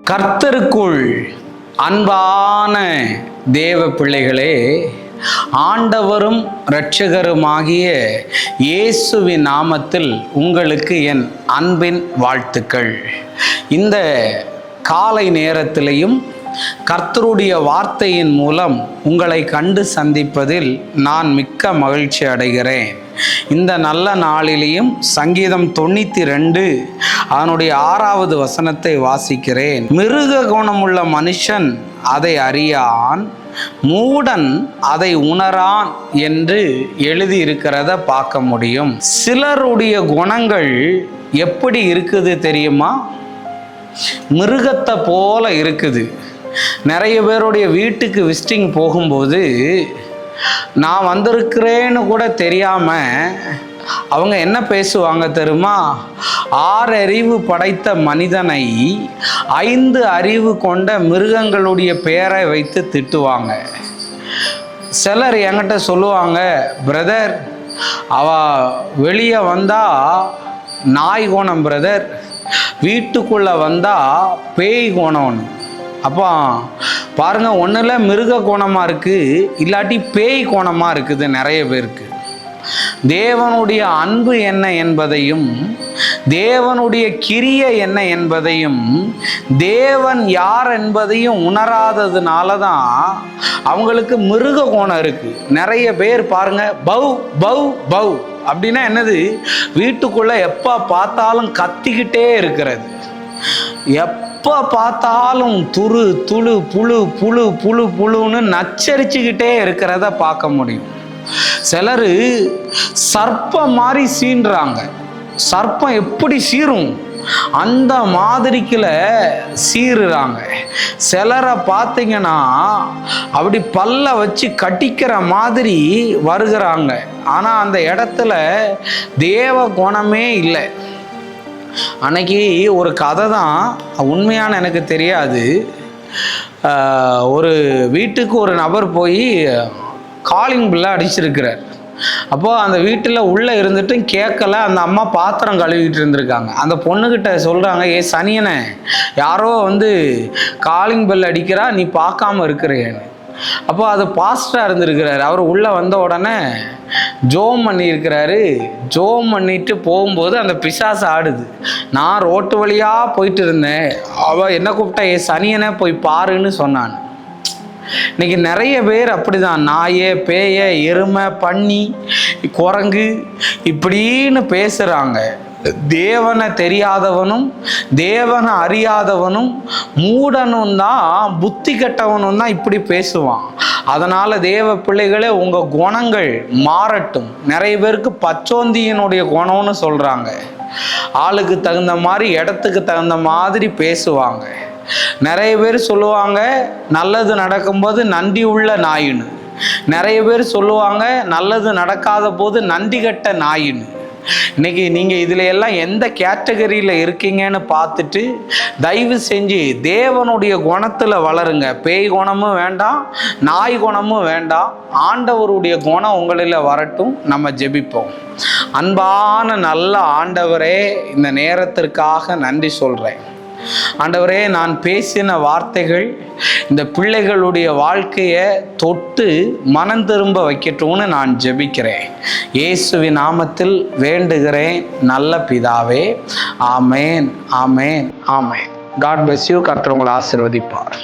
கர்த்தருக்குள் அன்பான தேவ பிள்ளைகளே, ஆண்டவரும் இரட்சகருமாகிய இயேசுவின் நாமத்தில் உங்களுக்கு என் அன்பின் வாழ்த்துக்கள். இந்த காலை நேரத்திலையும் கர்த்தருடைய வார்த்தையின் மூலம் உங்களை கண்டு சந்திப்பதில் நான் மிக்க மகிழ்ச்சி அடைகிறேன். இந்த நல்ல நாளிலேயும் சங்கீதம் 92 அதனுடைய 6வது வசனத்தை வாசிக்கிறேன். மிருக குணமுள்ள மனுஷன் அதை அறியான், மூடன் அதை உணரான் என்று எழுதியிருக்கிறத பார்க்க முடியும். சிலருடைய குணங்கள் எப்படி இருக்குது தெரியுமா? மிருகத்தை போல இருக்குது. நிறைய பேருடைய வீட்டுக்கு விசிட்டிங் போகும்போது நான் வந்திருக்கிறேன்னு கூட தெரியாமல் அவங்க என்ன பேசுவாங்க தெரியுமா? 6 அறிவு படைத்த மனிதனை 5 அறிவு கொண்ட மிருகங்களுடைய பெயரை வைத்து திட்டுவாங்க. சிலர் என்கிட்ட சொல்லுவாங்க, பிரதர் அவ வெளியே வந்தால் நாய் கோணம், பிரதர் வீட்டுக்குள்ளே வந்தால் பேய் கோணம்னு. அப்போ பாருங்கள், ஒன்றில் மிருக கோணமாக இருக்குது, இல்லாட்டி பேய் கோணமாக இருக்குது நிறைய பேருக்கு. தேவனுடைய அன்பு என்ன என்பதையும் தேவனுடைய கிரியை என்ன என்பதையும் தேவன் யார் என்பதையும் உணராததுனால தான் அவங்களுக்கு மிருக கோணம் இருக்குது. நிறைய பேர் பாருங்க, பவ் பவ் பவ் அப்படின்னா என்னது? வீட்டுக்குள்ளே எப்போ பார்த்தாலும் கத்திக்கிட்டே இருக்கிறது, எப்போ பார்த்தாலும் துரு துளு புழு புழு புழு புழுன்னு நச்சரிச்சுக்கிட்டே இருக்கிறத பார்க்க முடியும். சிலர் சர்ப்பம் மாதிரி சீன்றாங்க. சர்ப்பம் எப்படி சீரும் அந்த மாதிரிக்குல சீருறாங்க. சிலரை பார்த்தீங்கன்னா அப்படி பல்ல வச்சு கட்டிக்கிற மாதிரி வருகிறாங்க. ஆனால் அந்த இடத்துல தேவ குணமே இல்லை. அன்னைக்கு ஒரு கதை தான், உண்மையான எனக்கு தெரியாது. ஒரு வீட்டுக்கு ஒரு நபர் போய் காலிங் பில்லை அடிச்சிருக்கிறார். அப்போது அந்த வீட்டில் உள்ளே இருந்துட்டு கேட்கல. அந்த அம்மா பாத்திரம் கழுவிட்டு இருந்திருக்காங்க. அந்த பொண்ணுக்கிட்ட சொல்கிறாங்க, ஏ சனியனை, யாரோ காலிங் பெல் அடிக்கிறா, நீ பார்க்காம இருக்கிறேன்னு. அப்போ அது பாஸ்டராக இருந்திருக்கிறாரு. அவர் உள்ளே வந்த உடனே ஜோம் பண்ணியிருக்கிறாரு. ஜோம் பண்ணிட்டு போகும்போது அந்த பிசாசு ஆடுது. நான் ரோட்டு வழியாக போயிட்டு இருந்தேன், அவள் என்ன கூப்பிட்டா, ஏ சனியனை போய் பாருன்னு சொன்னான். இன்னைக்கு நிறைய பேர் அப்படிதான், நாயே பேய எருமை பன்னி குரங்கு இப்படின்னு பேசுகிறாங்க. தேவனை தெரியாதவனும் தேவனை அறியாதவனும் மூடனும் தான், புத்தி கெட்டவனும் தான் இப்படி பேசுவான். அதனால் தேவ பிள்ளைகளே, உங்கள் குணங்கள் மாறட்டும். நிறைய பேருக்கு பச்சோந்தியினுடைய குணம்னு சொல்கிறாங்க. ஆளுக்கு தகுந்த மாதிரி இடத்துக்கு தகுந்த மாதிரி பேசுவாங்க. நிறைய பேர் சொல்லுவாங்க நல்லது நடக்கும்போது நன்றி உள்ள நாயின்னு. நிறைய பேர் சொல்லுவாங்க நல்லது நடக்காத போது நன்றி கட்ட நாயின்னு. இன்னைக்கு நீங்கள் இதில் எல்லாம் எந்த கேட்டகரியில் இருக்கீங்கன்னு பார்த்துட்டு தயவு செஞ்சு தேவனுடைய குணத்தில் வளருங்க. பேய் குணமும் வேண்டாம், நாய் குணமும் வேண்டாம். ஆண்டவருடைய குணம் உங்களில் வரட்டும். நம்ம ஜெபிப்போம். அன்பான நல்ல ஆண்டவரே, இந்த நேரத்திற்காக நன்றி சொல்கிறேன். ஆண்டவரே, நான் பேசின வார்த்தைகள் இந்த பிள்ளைகளுடைய வாழ்க்கையை தொட்டு மனம் திரும்ப வைக்கட்டும்னு நான் ஜெபிக்கிறேன். இயேசுவின் நாமத்தில் வேண்டுகிறேன் நல்ல பிதாவே. ஆமேன், ஆமேன், ஆமேன். God bless you. கர்த்தர் உங்களை ஆசீர்வதிப்பார்.